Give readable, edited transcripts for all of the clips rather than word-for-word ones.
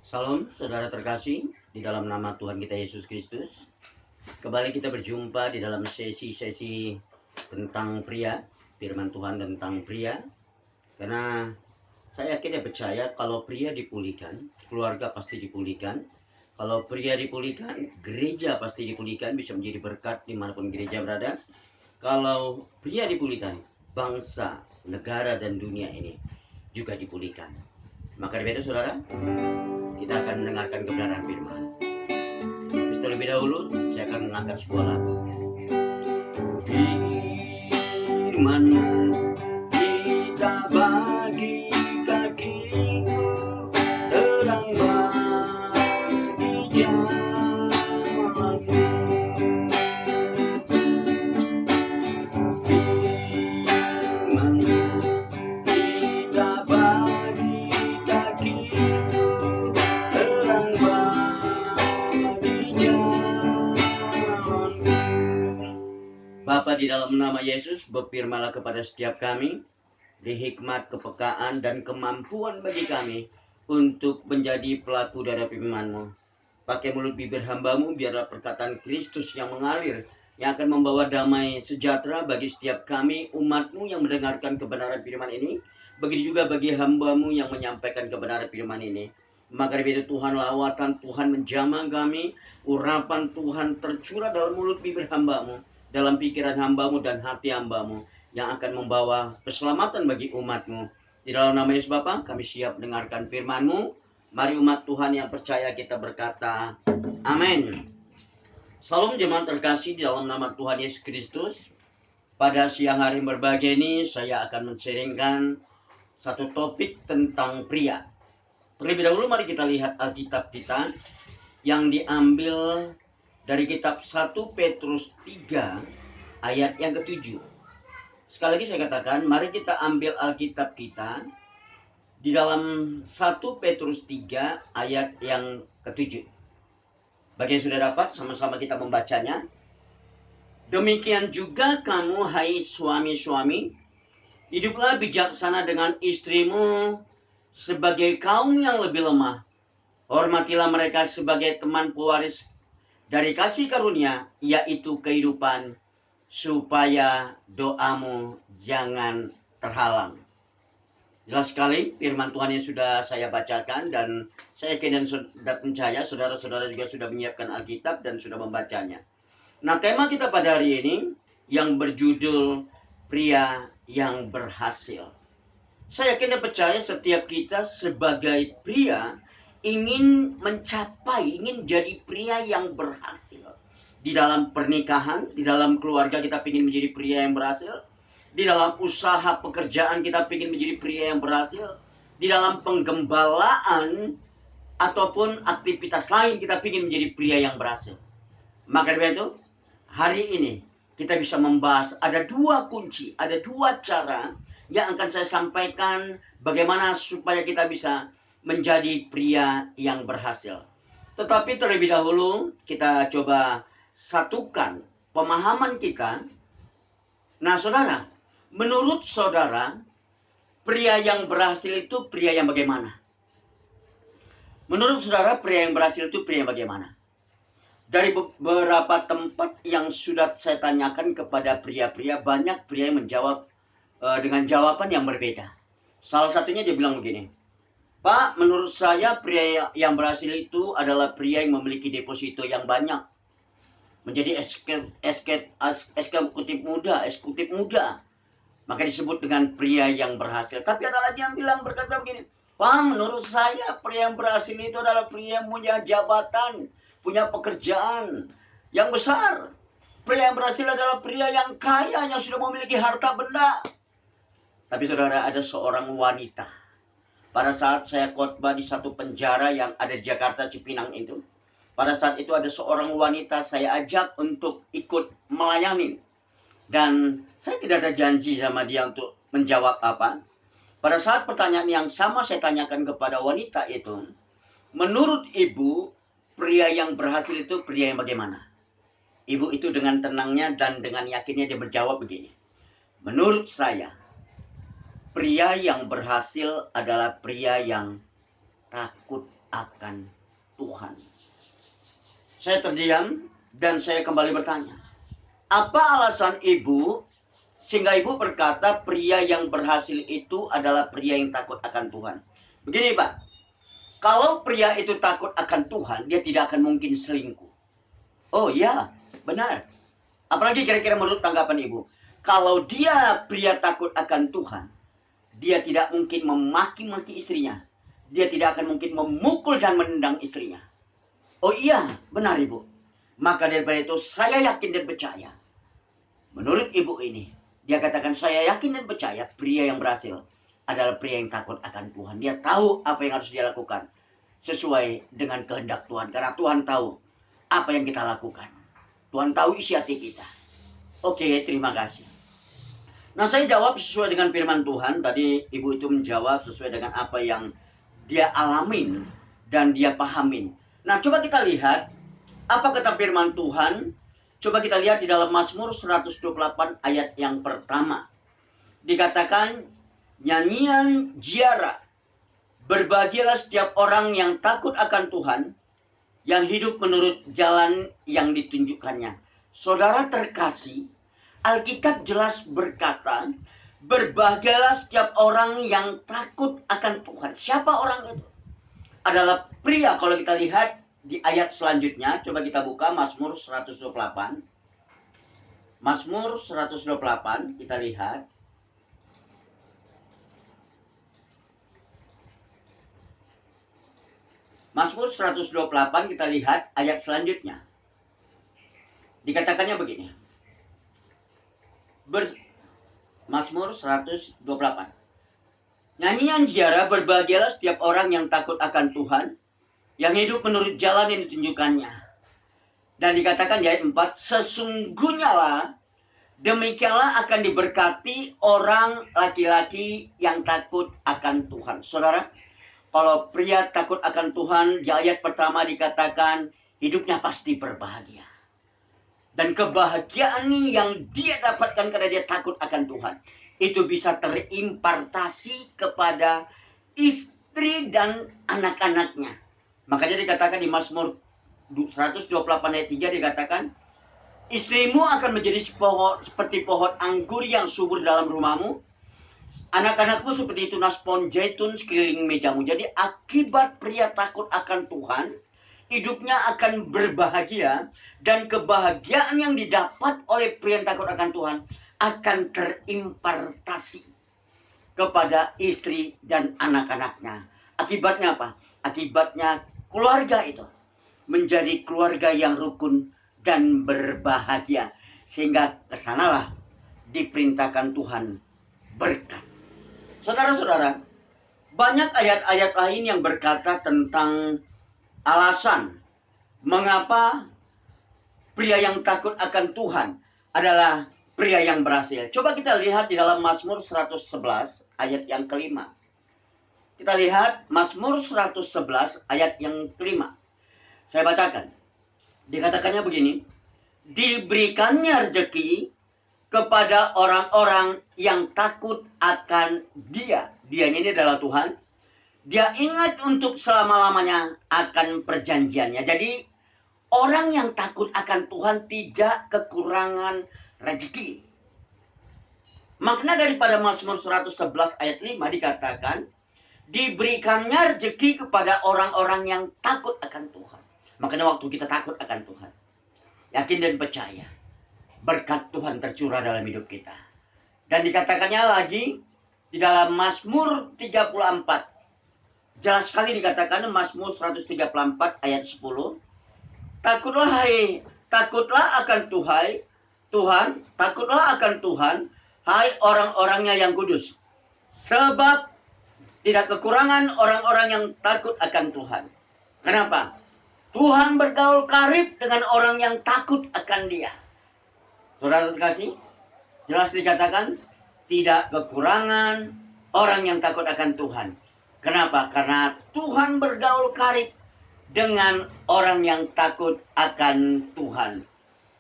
Salam saudara terkasih di dalam nama Tuhan kita Yesus Kristus. Kembali kita berjumpa di dalam sesi-sesi tentang pria, firman Tuhan tentang pria. Karena saya yakin dan percaya kalau pria dipulihkan, keluarga pasti dipulihkan. Kalau pria dipulihkan, gereja pasti dipulihkan, bisa menjadi berkat dimanapun gereja berada. Kalau pria dipulihkan, bangsa, negara, dan dunia ini juga dipulihkan. Maka dari itu saudara, kita akan mendengarkan kebenaran firman. Tapi terlebih dahulu, saya akan mengangkat sebuah lagu. Firman kita bagi kakiku, terang bagi jalanku. Firman kita bagi kakiku, terang bagi jalanku. Bapa, di dalam nama Yesus, berfirmanlah kepada setiap kami, beri hikmat, kepekaan, dan kemampuan bagi kami untuk menjadi pelaku dari firman-Mu. Pakai mulut bibir hamba-Mu, biarlah perkataan Kristus yang mengalir, yang akan membawa damai sejahtera bagi setiap kami, umat-Mu yang mendengarkan kebenaran firman ini. Begitu juga bagi hamba-Mu yang menyampaikan kebenaran firman ini. Maka dari itu Tuhan lawatan, Tuhan menjamah kami, urapan Tuhan tercurah dalam mulut bibir hamba-Mu, dalam pikiran hamba-Mu dan hati hamba-Mu, yang akan membawa keselamatan bagi umat-Mu. Di dalam nama Yesus Bapa, kami siap mendengarkan firman-Mu. Mari umat Tuhan yang percaya kita berkata, amin. Salam jemaat terkasih di dalam nama Tuhan Yesus Kristus. Pada siang hari berbahagia ini, saya akan men-sharingkan satu topik tentang pria. Terlebih dahulu mari kita lihat Alkitab kita yang diambil dari kitab 1 Petrus 3 ayat yang ke-7. Sekali lagi saya katakan, mari kita ambil Alkitab kita di dalam 1 Petrus 3 ayat yang ke-7. Bagi yang sudah dapat, sama-sama kita membacanya. Demikian juga kamu, hai suami-suami, hiduplah bijaksana dengan istrimu sebagai kaum yang lebih lemah. Hormatilah mereka sebagai teman pewaris dari kasih karunia, yaitu kehidupan, supaya doamu jangan terhalang. Jelas sekali firman Tuhan yang sudah saya bacakan, dan saya yakin dan sudah percaya saudara-saudara juga sudah menyiapkan Alkitab dan sudah membacanya. Nah, tema kita pada hari ini yang berjudul pria yang berhasil. Saya yakin dan percaya setiap kita sebagai pria ingin mencapai, ingin jadi pria yang berhasil. Di dalam pernikahan, di dalam keluarga kita ingin menjadi pria yang berhasil. Di dalam usaha pekerjaan kita ingin menjadi pria yang berhasil. Di dalam penggembalaan ataupun aktivitas lain kita ingin menjadi pria yang berhasil. Maka dari itu, hari ini kita bisa membahas ada dua kunci, ada dua cara yang akan saya sampaikan bagaimana supaya kita bisa menjadi pria yang berhasil. Tetapi terlebih dahulu kita coba satukan pemahaman kita. Nah saudara, menurut saudara, pria yang berhasil itu pria yang bagaimana? Menurut saudara, pria yang berhasil itu pria yang bagaimana? Dari beberapa tempat yang sudah saya tanyakan kepada pria-pria, banyak pria yang menjawab dengan jawaban yang berbeda. Salah satunya dia bilang begini, Pak, menurut saya pria yang berhasil itu adalah pria yang memiliki deposito yang banyak. Menjadi eksekutif muda. Maka disebut dengan pria yang berhasil. Tapi ada lagi yang bilang berkata begini, Pak, menurut saya pria yang berhasil itu adalah pria yang punya jabatan, punya pekerjaan yang besar. Pria yang berhasil adalah pria yang kaya, yang sudah memiliki harta benda. Tapi saudara, ada seorang wanita. Pada saat saya khotbah di satu penjara yang ada di Jakarta Cipinang itu, pada saat itu ada seorang wanita saya ajak untuk ikut melayani. Dan saya tidak ada janji sama dia untuk menjawab apa. Pada saat pertanyaan yang sama saya tanyakan kepada wanita itu, menurut ibu, pria yang berhasil itu pria yang bagaimana? Ibu itu dengan tenangnya dan dengan yakinnya dia menjawab begini, menurut saya, pria yang berhasil adalah pria yang takut akan Tuhan. Saya terdiam dan saya kembali bertanya, apa alasan ibu sehingga ibu berkata pria yang berhasil itu adalah pria yang takut akan Tuhan? Begini Pak, kalau pria itu takut akan Tuhan, dia tidak akan mungkin selingkuh. Oh iya, benar. Apalagi kira-kira menurut tanggapan ibu, kalau dia pria takut akan Tuhan, dia tidak mungkin memaki-maki istrinya. Dia tidak akan mungkin memukul dan menendang istrinya. Oh iya, benar ibu. Maka daripada itu saya yakin dan percaya. Menurut ibu ini, dia katakan saya yakin dan percaya pria yang berhasil adalah pria yang takut akan Tuhan. Dia tahu apa yang harus dia lakukan sesuai dengan kehendak Tuhan. Karena Tuhan tahu apa yang kita lakukan. Tuhan tahu isi hati kita. Oke, terima kasih. Nah, saya jawab sesuai dengan firman Tuhan. Tadi ibu itu menjawab sesuai dengan apa yang dia alamin dan dia pahamin. Nah, coba kita lihat apa kata firman Tuhan. Coba kita lihat di dalam Mazmur 128 ayat yang pertama. Dikatakan, nyanyian ziarah. Berbahagialah setiap orang yang takut akan Tuhan, yang hidup menurut jalan yang ditunjukkannya. Saudara terkasih, Alkitab jelas berkata, berbahagialah setiap orang yang takut akan Tuhan. Siapa orang itu? Adalah pria. Kalau kita lihat di ayat selanjutnya, coba kita buka Mazmur 128. Mazmur 128, kita lihat. Mazmur 128, kita lihat ayat selanjutnya. Dikatakannya begini. Mazmur 128. Nyanyian ziarah, berbahagialah setiap orang yang takut akan Tuhan, yang hidup menurut jalan yang ditunjukkannya. Dan dikatakan di ayat 4, sesungguhnya lah, demikianlah akan diberkati orang laki-laki yang takut akan Tuhan. Saudara, kalau pria takut akan Tuhan, di ayat pertama dikatakan, hidupnya pasti berbahagia. Dan kebahagiaan yang dia dapatkan karena dia takut akan Tuhan, itu bisa terimpartasi kepada istri dan anak-anaknya. Makanya dikatakan di Mazmur 128 ayat 3 dikatakan, istrimu akan menjadi seperti pohon anggur yang subur dalam rumahmu. Anak-anakmu seperti tunas pohon zaitun sekeliling mejamu. Jadi akibat pria takut akan Tuhan, hidupnya akan berbahagia. Dan kebahagiaan yang didapat oleh pria yang takut akan Tuhan akan terimpartasi kepada istri dan anak-anaknya. Akibatnya apa? Akibatnya keluarga itu menjadi keluarga yang rukun dan berbahagia. Sehingga kesanalah diperintahkan Tuhan berkat. Saudara-saudara, banyak ayat-ayat lain yang berkata tentang alasan mengapa pria yang takut akan Tuhan adalah pria yang berhasil. Coba kita lihat di dalam Mazmur 111 ayat yang kelima. Kita lihat Mazmur 111 ayat yang kelima. Saya bacakan. Dikatakannya begini. Diberikannya rezeki kepada orang-orang yang takut akan dia. Dianya ini adalah Tuhan. Dia ingat untuk selama-lamanya akan perjanjiannya. Jadi orang yang takut akan Tuhan tidak kekurangan rezeki. Makna daripada Mazmur 111 ayat 5 dikatakan, diberikannya rezeki kepada orang-orang yang takut akan Tuhan. Makanya waktu kita takut akan Tuhan, yakin dan percaya, berkat Tuhan tercurah dalam hidup kita. Dan dikatakannya lagi di dalam Mazmur 34. Jelas sekali dikatakan Mazmur 134 ayat 10. Takutlah akan Tuhan, takutlah akan Tuhan, hai orang-orangnya yang kudus. Sebab tidak kekurangan orang-orang yang takut akan Tuhan. Kenapa? Tuhan bergaul karib dengan orang yang takut akan Dia. Saudara terkasih, jelas dikatakan tidak kekurangan orang yang takut akan Tuhan. Kenapa? Karena Tuhan bergaul karib dengan orang yang takut akan Tuhan.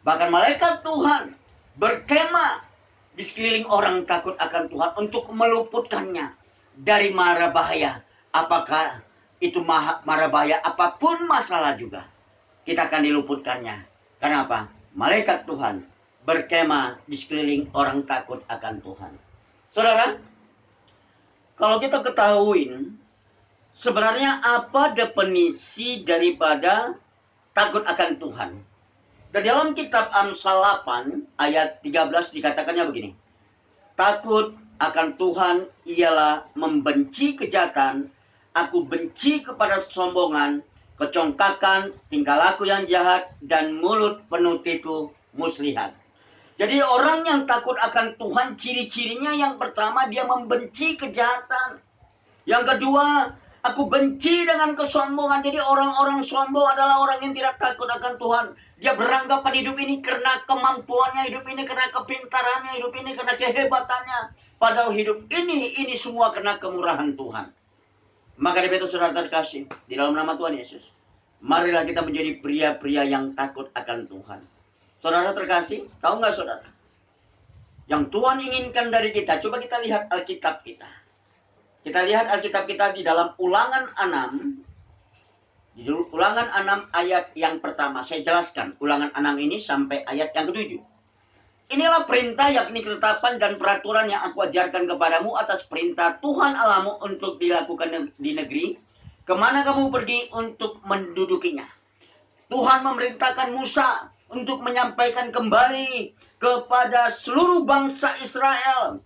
Bahkan malaikat Tuhan berkemah di sekeliling orang takut akan Tuhan untuk meluputkannya dari mara bahaya. Apakah itu mara bahaya apapun masalah juga, kita akan diluputkannya. Karena apa? Malaikat Tuhan berkemah di sekeliling orang takut akan Tuhan. Saudara, kalau kita ketahuin sebenarnya apa definisi daripada takut akan Tuhan. Dan dalam kitab Amsal 8 ayat 13 dikatakannya begini. Takut akan Tuhan ialah membenci kejahatan. Aku benci kepada kesombongan, kecongkakan, tingkah laku yang jahat, dan mulut penuh tipu muslihat. Jadi orang yang takut akan Tuhan, ciri-cirinya yang pertama dia membenci kejahatan. Yang kedua, aku benci dengan kesombongan. Jadi orang-orang sombong adalah orang yang tidak takut akan Tuhan. Dia beranggapan hidup ini karena kemampuannya, hidup ini karena kepintarannya, hidup ini karena kehebatannya. Padahal hidup ini semua karena kemurahan Tuhan. Maka dari itu saudara terkasih, di dalam nama Tuhan Yesus, marilah kita menjadi pria-pria yang takut akan Tuhan. Saudara terkasih, tahu nggak saudara? Yang Tuhan inginkan dari kita, coba kita lihat Alkitab kita. Kita lihat Alkitab kita di dalam Ulangan 6. Di Ulangan 6 ayat yang pertama. Saya jelaskan Ulangan 6 ini sampai ayat yang ke-7. Inilah perintah, yakni ketetapan dan peraturan yang aku ajarkan kepadamu atas perintah Tuhan Allahmu untuk dilakukan di negeri kemana kamu pergi untuk mendudukinya. Tuhan memerintahkan Musa untuk menyampaikan kembali kepada seluruh bangsa Israel,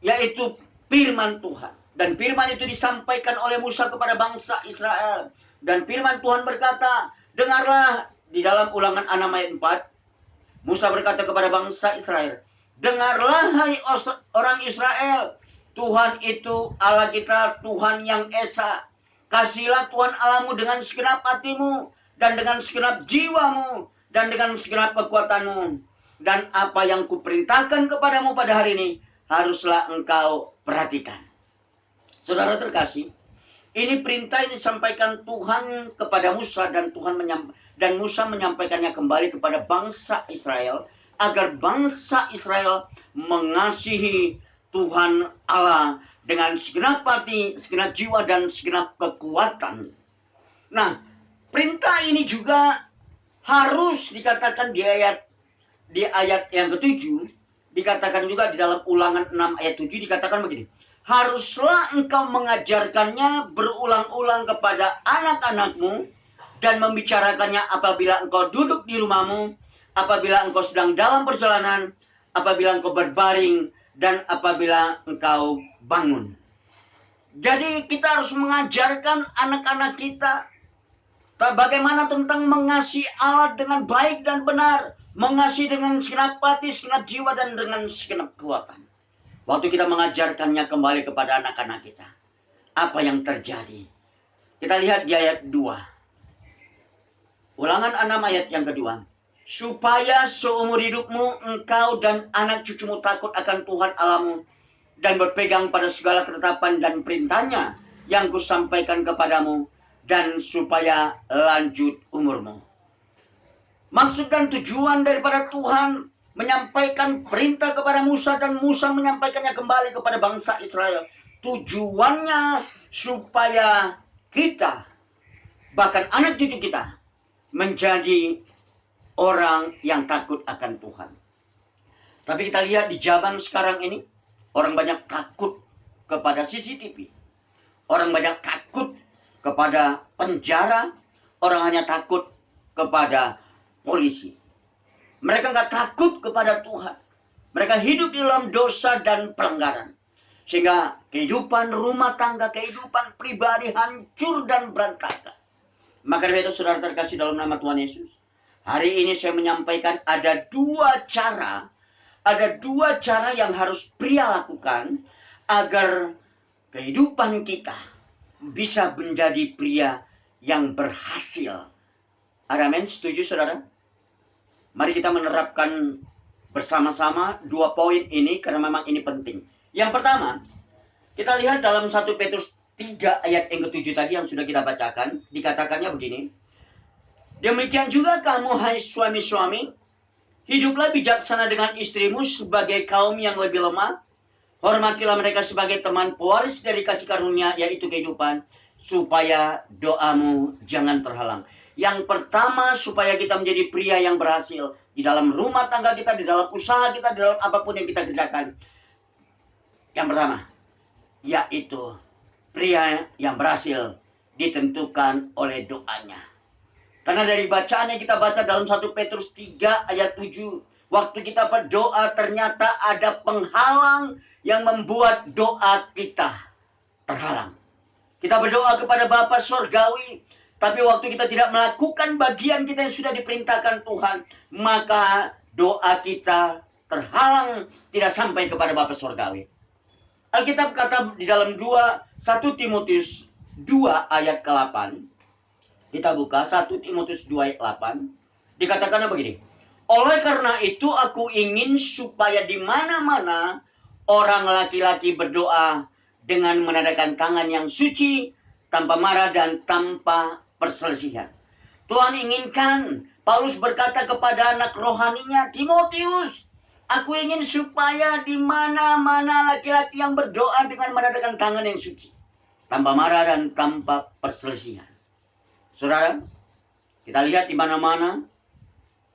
yaitu firman Tuhan. Dan firman itu disampaikan oleh Musa kepada bangsa Israel. Dan firman Tuhan berkata, dengarlah di dalam Ulangan 6 ayat 4. Musa berkata kepada bangsa Israel, dengarlah hai orang Israel, Tuhan itu Allah kita, Tuhan yang esa. Kasihilah Tuhan Allahmu dengan segenap hatimu, dan dengan segenap jiwamu, dan dengan segenap kekuatanmu. Dan apa yang kuperintahkan kepadamu pada hari ini, haruslah engkau perhatikan. Saudara terkasih, ini perintah yang disampaikan Tuhan kepada Musa, dan Musa menyampaikannya kembali kepada bangsa Israel, agar bangsa Israel mengasihi Tuhan Allah dengan segenap hati, segenap jiwa, dan segenap kekuatan. Nah, perintah ini juga harus dikatakan di ayat yang ke-7, dikatakan juga di dalam Ulangan 6 ayat 7 dikatakan begini. Haruslah engkau mengajarkannya berulang-ulang kepada anak-anakmu dan membicarakannya apabila engkau duduk di rumahmu, apabila engkau sedang dalam perjalanan, apabila engkau berbaring, dan apabila engkau bangun. Jadi kita harus mengajarkan anak-anak kita bagaimana tentang mengasihi Allah dengan baik dan benar, mengasihi dengan segenap hati, segenap jiwa, dan dengan segenap kekuatan. Waktu kita mengajarkannya kembali kepada anak-anak kita, apa yang terjadi? Kita lihat di ayat 2. Ulangan 6 ayat yang kedua. Supaya seumur hidupmu engkau dan anak cucumu takut akan Tuhan Allahmu dan berpegang pada segala ketetapan dan perintahnya yang kusampaikan kepadamu, dan supaya lanjut umurmu. Maksud dan tujuan daripada Tuhan menyampaikan perintah kepada Musa, dan Musa menyampaikannya kembali kepada bangsa Israel. Tujuannya supaya kita, bahkan anak cucu kita, menjadi orang yang takut akan Tuhan. Tapi kita lihat di zaman sekarang ini, orang banyak takut kepada CCTV. Orang banyak takut kepada penjara. Orang hanya takut kepada polisi. Mereka nggak takut kepada Tuhan. Mereka hidup di dalam dosa dan pelanggaran. Sehingga kehidupan rumah tangga, kehidupan pribadi hancur dan berantakan. Maka dari itu saudara terkasih dalam nama Tuhan Yesus, hari ini saya menyampaikan ada dua cara yang harus pria lakukan agar kehidupan kita bisa menjadi pria yang berhasil. Amin, setuju saudara? Mari kita menerapkan bersama-sama dua poin ini karena memang ini penting. Yang pertama, kita lihat dalam 1 Petrus 3 ayat yang ke-7 tadi yang sudah kita bacakan, dikatakannya begini. Demikian juga kamu hai suami-suami, hiduplah bijaksana dengan istrimu sebagai kaum yang lebih lemah. Hormatilah mereka sebagai teman pewaris dari kasih karunia, yaitu kehidupan, supaya doamu jangan terhalang. Yang pertama, supaya kita menjadi pria yang berhasil di dalam rumah tangga kita, di dalam usaha kita, di dalam apapun yang kita kerjakan. Yang pertama, yaitu pria yang berhasil ditentukan oleh doanya. Karena dari bacaan yang kita baca dalam 1 Petrus 3 ayat 7, waktu kita berdoa ternyata ada penghalang yang membuat doa kita terhalang. Kita berdoa kepada Bapa Sorgawi, tapi waktu kita tidak melakukan bagian kita yang sudah diperintahkan Tuhan, maka doa kita terhalang, tidak sampai kepada Bapa Sorgawi. Alkitab kata di dalam 1 Timotius 2 ayat ke-8, kita buka 1 Timotius 2 ayat 8, dikatakan begini, oleh karena itu aku ingin supaya di mana-mana orang laki-laki berdoa dengan menadakan tangan yang suci, tanpa marah dan tanpa perselisihan. Tuhan inginkan, Paulus berkata kepada anak rohaninya, Timotius, aku ingin supaya di mana-mana laki-laki yang berdoa dengan menadakan tangan yang suci, tanpa marah dan tanpa perselisihan. Saudara, kita lihat di mana-mana,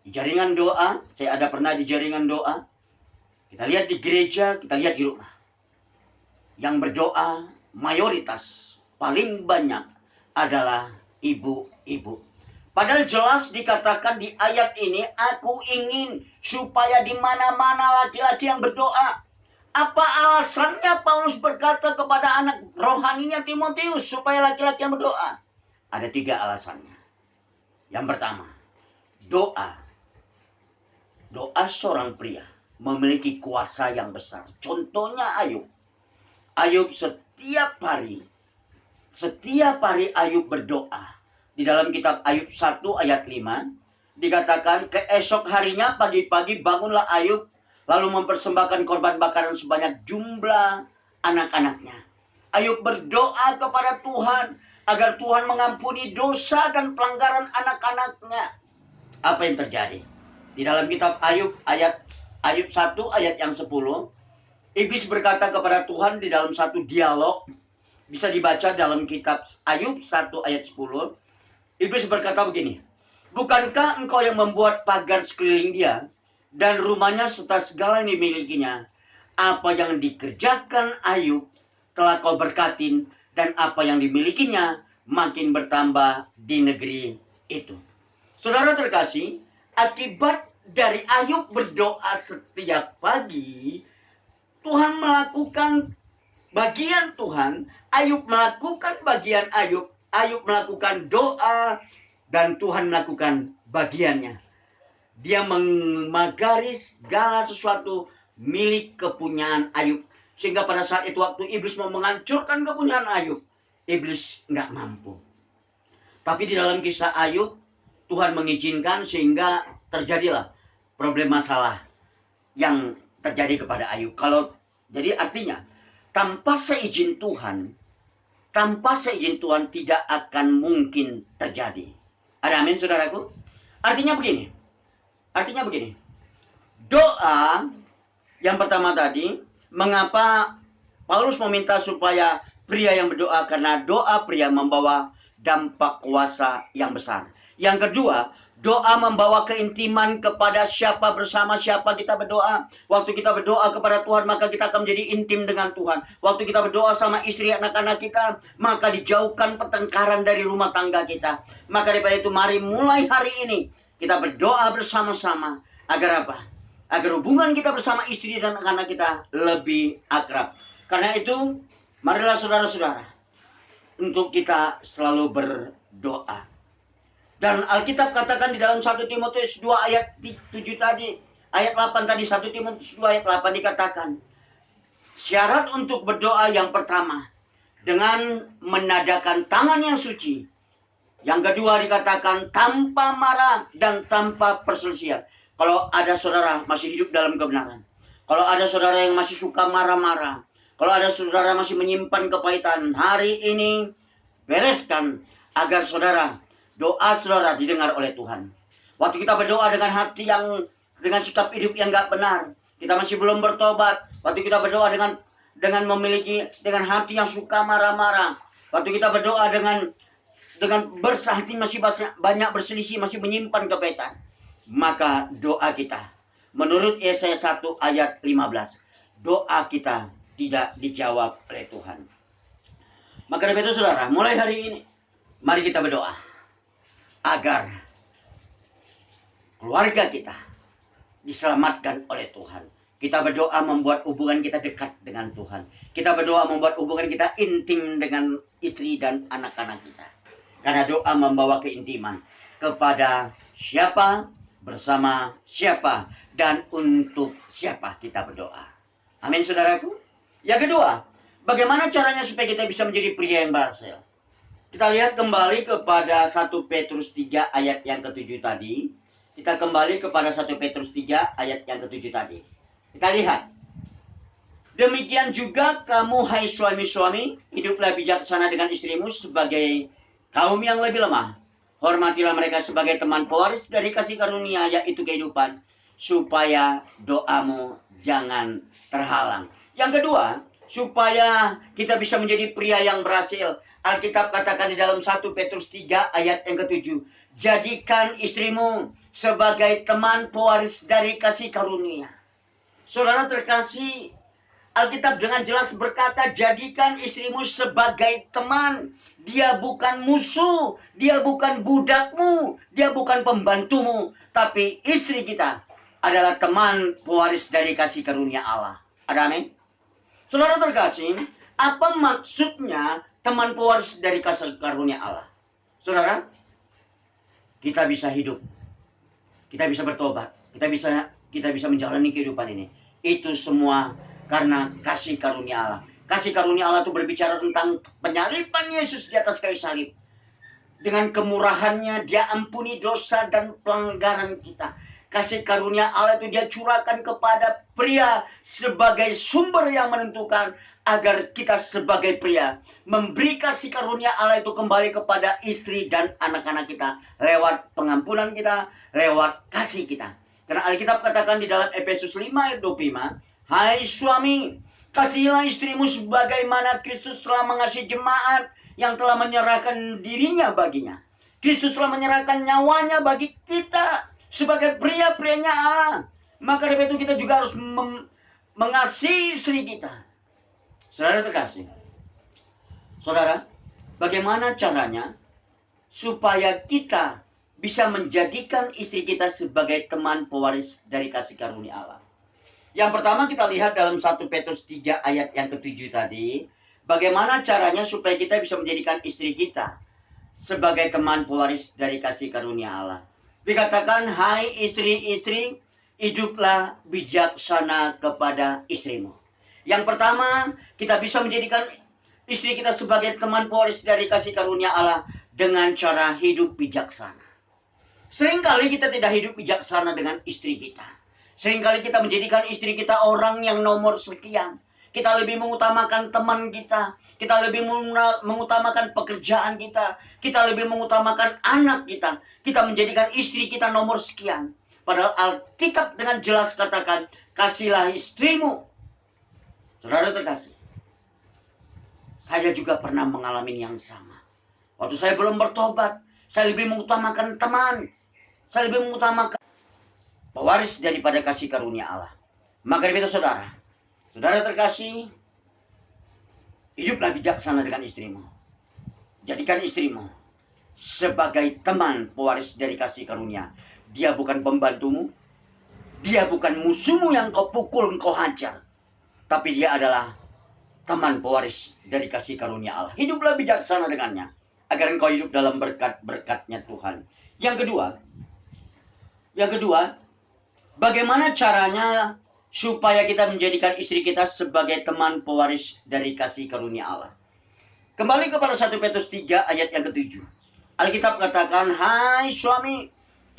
di jaringan doa, saya ada pernah di jaringan doa, kita lihat di gereja, kita lihat di rumah. Yang berdoa mayoritas paling banyak adalah ibu-ibu. Padahal jelas dikatakan di ayat ini, aku ingin supaya di mana-mana laki-laki yang berdoa. Apa alasannya Paulus berkata kepada anak rohaninya Timotius supaya laki-laki yang berdoa? Ada 3 alasannya. Yang pertama, doa seorang pria memiliki kuasa yang besar. Contohnya Ayub. Ayub setiap hari Ayub berdoa. Di dalam kitab Ayub 1 ayat 5 dikatakan, keesok harinya pagi-pagi bangunlah Ayub lalu mempersembahkan korban bakaran sebanyak jumlah anak-anaknya. Ayub berdoa kepada Tuhan agar Tuhan mengampuni dosa dan pelanggaran anak-anaknya. Apa yang terjadi? Di dalam kitab Ayub 1 ayat yang 10, Iblis berkata kepada Tuhan di dalam satu dialog, bisa dibaca dalam kitab Ayub 1 ayat 10. Iblis berkata begini, bukankah engkau yang membuat pagar sekeliling dia dan rumahnya serta segala yang dimilikinya? Apa yang dikerjakan Ayub telah kau berkatin dan apa yang dimilikinya makin bertambah di negeri itu. Saudara terkasih, akibat dari Ayub berdoa setiap pagi, Tuhan melakukan bagian Tuhan, Ayub melakukan bagian Ayub, Ayub melakukan doa, dan Tuhan melakukan bagiannya. Dia memagari segala sesuatu milik kepunyaan Ayub. Sehingga pada saat itu waktu iblis mau menghancurkan kepunyaan Ayub, iblis nggak mampu. Tapi di dalam kisah Ayub, Tuhan mengizinkan sehingga terjadilah problem masalah yang terjadi kepada Ayub. Jadi artinya, tanpa seizin Tuhan tidak akan mungkin terjadi. Ada amin, saudaraku? Artinya begini. Doa yang pertama tadi, mengapa Paulus meminta supaya pria yang berdoa? Karena doa pria membawa dampak kuasa yang besar. Yang kedua, doa membawa keintiman kepada siapa bersama siapa kita berdoa. Waktu kita berdoa kepada Tuhan, maka kita akan menjadi intim dengan Tuhan. Waktu kita berdoa sama istri anak-anak kita, maka dijauhkan pertengkaran dari rumah tangga kita. Maka daripada itu, mari mulai hari ini kita berdoa bersama-sama. Agar apa? Agar hubungan kita bersama istri dan anak-anak kita lebih akrab. Karena itu, marilah saudara-saudara, untuk kita selalu berdoa. Dan Alkitab katakan di dalam 1 Timotius 2 ayat 7 tadi, ayat 8 tadi, 1 Timotius 2 ayat 8 dikatakan, syarat untuk berdoa yang pertama, dengan menadakan tangan yang suci. Yang kedua dikatakan tanpa marah dan tanpa perselisihan. Kalau ada saudara masih hidup dalam kebenaran, kalau ada saudara yang masih suka marah-marah, kalau ada saudara masih menyimpan kepahitan, hari ini bereskan agar doa saudara didengar oleh Tuhan. Waktu kita berdoa dengan hati dengan sikap hidup yang gak benar, kita masih belum bertobat. Waktu kita berdoa dengan hati yang suka marah-marah, Waktu kita berdoa dengan bersah hati, masih banyak berselisih, masih menyimpan kepetan, maka doa kita menurut Yesaya 1 ayat 15, doa kita tidak dijawab oleh Tuhan. Maka dari itu saudara, mulai hari ini mari kita berdoa agar keluarga kita diselamatkan oleh Tuhan. Kita berdoa membuat hubungan kita dekat dengan Tuhan. Kita berdoa membuat hubungan kita intim dengan istri dan anak-anak kita. Karena doa membawa keintiman kepada siapa, bersama siapa, dan untuk siapa kita berdoa. Amin saudaraku. Yang kedua, bagaimana caranya supaya kita bisa menjadi pria yang berhasil? Kita lihat kembali kepada 1 Petrus 3 ayat yang ke-7 tadi. Kita kembali kepada 1 Petrus 3 ayat yang ke-7 tadi. Kita lihat. Demikian juga kamu hai suami-suami, hiduplah bijaksana dengan istrimu sebagai kaum yang lebih lemah. Hormatilah mereka sebagai teman pewaris dari kasih karunia, yaitu kehidupan, supaya doamu jangan terhalang. Yang kedua, supaya kita bisa menjadi pria yang berhasil, Alkitab katakan di dalam 1 Petrus 3 ayat yang ke-7, jadikan istrimu sebagai teman pewaris dari kasih karunia. Saudara terkasih, Alkitab dengan jelas berkata, jadikan istrimu sebagai teman. Dia bukan musuh, dia bukan budakmu, dia bukan pembantumu, tapi istri kita adalah teman pewaris dari kasih karunia Allah. Ada amin? Saudara terkasih, apa maksudnya teman pewaris dari kasih karunia Allah? Saudara, kita bisa hidup, kita bisa bertobat, kita bisa menjalani kehidupan ini. Itu semua karena kasih karunia Allah. Kasih karunia Allah itu berbicara tentang penyaliban Yesus di atas kayu salib. Dengan kemurahannya dia ampuni dosa dan pelanggaran kita. Kasih karunia Allah itu dia curahkan kepada pria sebagai sumber yang menentukan agar kita sebagai pria memberi kasih karunia Allah itu kembali kepada istri dan anak-anak kita lewat pengampunan kita, lewat kasih kita. Karena Alkitab katakan di dalam Efesus 5 ayat 25, hai suami, kasihilah istrimu sebagaimana Kristus telah mengasihi jemaat yang telah menyerahkan dirinya baginya. Kristus telah menyerahkan nyawanya bagi kita sebagai pria-prianya Allah. Maka dari itu kita juga harus mengasihi istri kita. Saudara terkasih, saudara, bagaimana caranya supaya kita bisa menjadikan istri kita sebagai teman pewaris dari kasih karunia Allah? Yang pertama kita lihat dalam 1 Petrus 3 ayat yang ke-7 tadi. Bagaimana caranya supaya kita bisa menjadikan istri kita sebagai teman pewaris dari kasih karunia Allah. Dikatakan, hai istri-istri, hiduplah bijaksana kepada istrimu. Yang pertama, kita bisa menjadikan istri kita sebagai teman pewaris dari kasih karunia Allah dengan cara hidup bijaksana. Seringkali kita tidak hidup bijaksana dengan istri kita. Seringkali kita menjadikan istri kita orang yang nomor sekian. Kita lebih mengutamakan teman kita. Kita lebih mengutamakan pekerjaan kita. Kita lebih mengutamakan anak kita. Kita menjadikan istri kita nomor sekian. Padahal Alkitab dengan jelas katakan, kasihlah istrimu. Saudara terkasih, saya juga pernah mengalami yang sama. Waktu saya belum bertobat, saya lebih mengutamakan teman. Saya lebih mengutamakan pewaris daripada kasih karunia Allah. Maka dari itu saudara terkasih, hiduplah bijaksana dengan istrimu. Jadikan istrimu sebagai teman pewaris dari kasih karunia. Dia bukan pembantumu, dia bukan musuhmu yang kau pukul, kau hajar, tapi dia adalah teman pewaris dari kasih karunia Allah. Hiduplah bijaksana dengannya, agar engkau hidup dalam berkat-berkatnya Tuhan. Yang kedua, bagaimana caranya supaya kita menjadikan istri kita sebagai teman pewaris dari kasih karunia Allah? Kembali kepada 1 Petrus 3 ayat yang ke-7. Alkitab katakan, hai suami,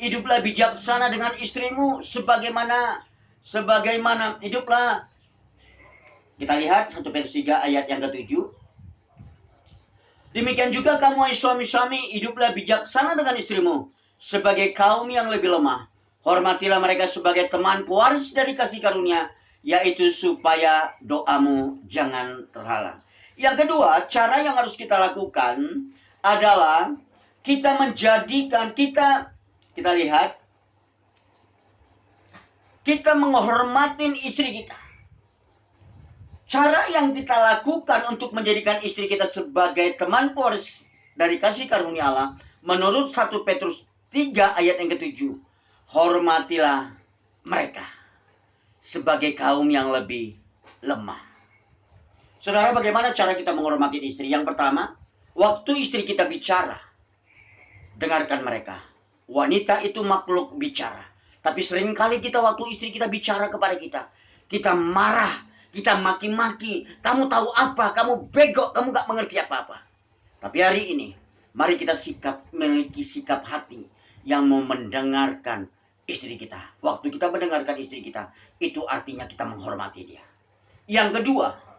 hiduplah bijaksana dengan istrimu sebagaimana hiduplah. Kita lihat 1 Petrus 3 ayat yang ke-7. Demikian juga kamu hai suami-suami, hiduplah bijaksana dengan istrimu sebagai kaum yang lebih lemah. Hormatilah mereka sebagai teman pewaris dari kasih karunia, yaitu supaya doamu jangan terhalang. Yang kedua, cara yang harus kita lakukan adalah kita menjadikan, kita lihat, kita menghormatin istri kita. Cara yang kita lakukan untuk menjadikan istri kita sebagai teman pewaris dari kasih karunia Allah, menurut 1 Petrus 3 ayat yang ke-7, hormatilah mereka sebagai kaum yang lebih lemah. Saudara, bagaimana cara kita menghormati istri? Yang pertama, waktu istri kita bicara, dengarkan mereka. Wanita itu makhluk bicara. Tapi seringkali kita waktu istri kita bicara kepada kita, kita marah, kita maki-maki. Kamu tahu apa? Kamu bego, kamu gak mengerti apa-apa. Tapi hari ini, mari kita memiliki sikap hati yang mau mendengarkan istri kita. Waktu kita mendengarkan istri kita, itu artinya kita menghormati dia. Yang kedua,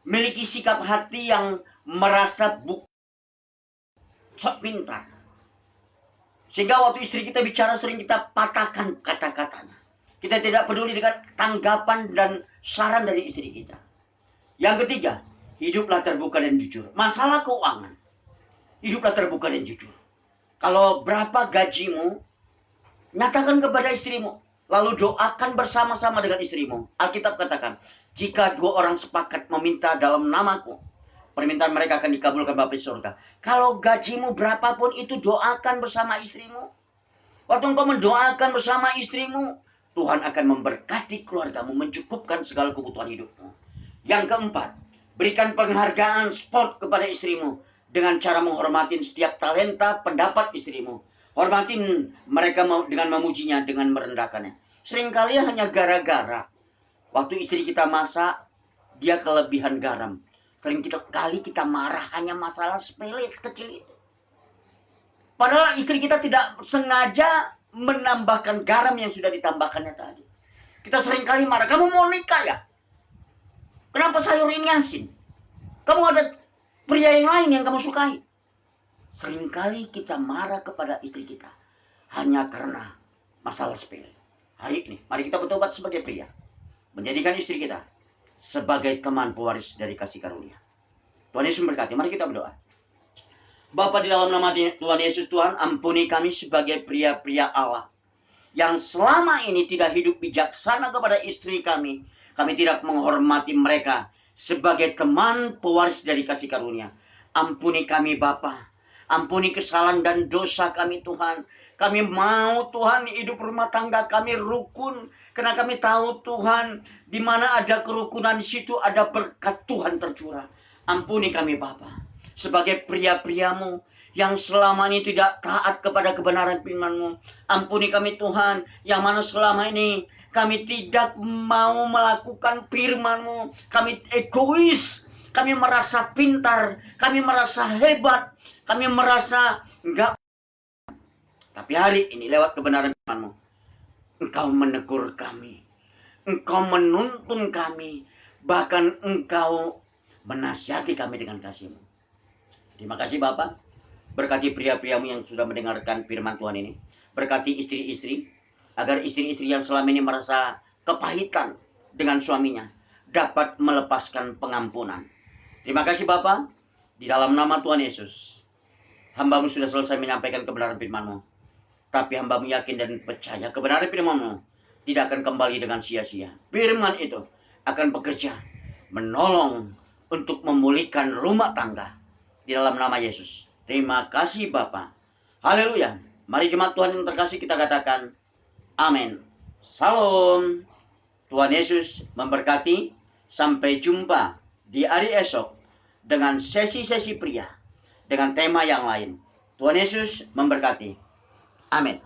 miliki sikap hati yang merasa sok pintar. Sehingga waktu istri kita bicara sering kita patahkan kata-katanya. Kita tidak peduli dengan tanggapan dan saran dari istri kita. Yang ketiga, hiduplah terbuka dan jujur. Masalah keuangan, hiduplah terbuka dan jujur. Kalau berapa gajimu, nyatakan kepada istrimu. Lalu doakan bersama-sama dengan istrimu. Alkitab katakan, jika 2 orang sepakat meminta dalam namaku, permintaan mereka akan dikabulkan Bapa di surga. Kalau gajimu berapapun itu, doakan bersama istrimu. Waktu engkau mendoakan bersama istrimu, Tuhan akan memberkati keluargamu, mencukupkan segala kebutuhan hidupmu. Yang keempat, berikan penghargaan sport kepada istrimu dengan cara menghormati setiap talenta pendapat istrimu. Hormatin mereka dengan memujinya, dengan merendahkannya. Seringkali hanya gara-gara waktu istri kita masak, dia kelebihan garam. Seringkali kita marah hanya masalah sepele kecil itu. Padahal istri kita tidak sengaja menambahkan garam yang sudah ditambahkannya tadi. Kita seringkali marah, kamu mau nikah ya? Kenapa sayur ini asin? Kamu ada pria yang lain yang kamu sukai. Seringkali kita marah kepada istri kita hanya karena masalah sepele. Hari ini, mari kita bertobat sebagai pria. Menjadikan istri kita sebagai teman pewaris dari kasih karunia. Tuhan Yesus memberkati. Mari kita berdoa. Bapa, di dalam nama Tuhan Yesus, Tuhan, ampuni kami sebagai pria-pria Allah yang selama ini tidak hidup bijaksana kepada istri kami. Kami tidak menghormati mereka sebagai teman pewaris dari kasih karunia. Ampuni kami Bapa. Ampuni kesalahan dan dosa kami Tuhan. Kami mau Tuhan hidup rumah tangga kami rukun. Karena kami tahu Tuhan, di mana ada kerukunan, di situ ada berkat Tuhan tercurah. Ampuni kami Bapa. Sebagai pria-priamu yang selama ini tidak taat kepada kebenaran firman-Mu. Ampuni kami Tuhan, yang mana selama ini kami tidak mau melakukan firman-Mu. Kami egois, kami merasa pintar, kami merasa hebat, kami merasa enggak. Tapi hari ini lewat kebenaran firman-Mu, Engkau menegur kami, Engkau menuntun kami, bahkan Engkau menasihati kami dengan kasih-Mu. Terima kasih Bapak. Berkati pria-priamu yang sudah mendengarkan firman Tuhan ini. Berkati istri-istri, agar istri-istri yang selama ini merasa kepahitan dengan suaminya dapat melepaskan pengampunan. Terima kasih Bapak. Di dalam nama Tuhan Yesus, hamba-Mu sudah selesai menyampaikan kebenaran firman-Mu. Tapi hamba-Mu yakin dan percaya kebenaran firman-Mu tidak akan kembali dengan sia-sia. Firman itu akan bekerja, menolong untuk memulihkan rumah tangga. Di dalam nama Yesus. Terima kasih Bapa. Haleluya. Mari jemaat Tuhan yang terkasih kita katakan amin. Salam. Tuhan Yesus memberkati. Sampai jumpa di hari esok dengan sesi-sesi pria, dengan tema yang lain. Tuhan Yesus memberkati. Amin.